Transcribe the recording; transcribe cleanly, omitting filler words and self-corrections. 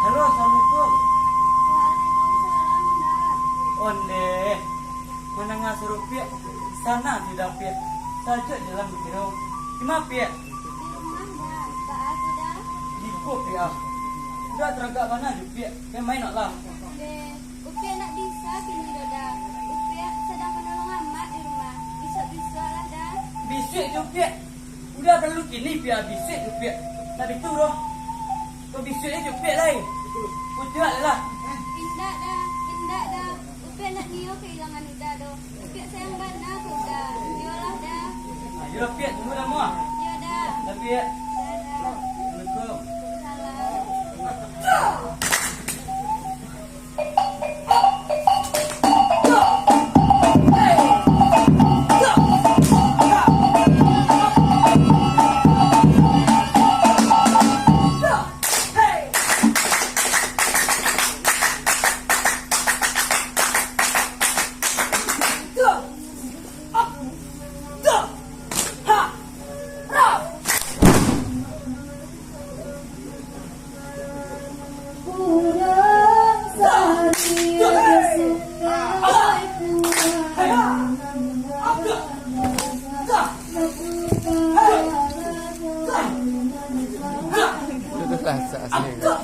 Halo, Assalamualaikum. Waalaikumsalam, Ndak. Onde, menengah suruh pia, sana tidak pia, saja jalan berkira. Cuma pia, Di rumah, Ndak. Pak aku dah. ibu pia. Udah teragak mana di pia, yang main nak lah. Deh, Upia nak bisa kini dah. Upia sedang menolong amat di rumah. Bisa-bisa lah dah. Bisik tu pia. Udah perlu kini pia bisik tu pia. Tapi tu roh. Kau bisiknya tu pia lah. Putih lah. Indah dah. Indah dah. Upia nak nio kehilangan udah doh. Upia sayang bana aku dah. Yolah dah. Ayo pia, tunggu dah muah. Ya dah. Tapi ya. Dah dah. Assalamualaikum. Salam. Itulah asli. Salam.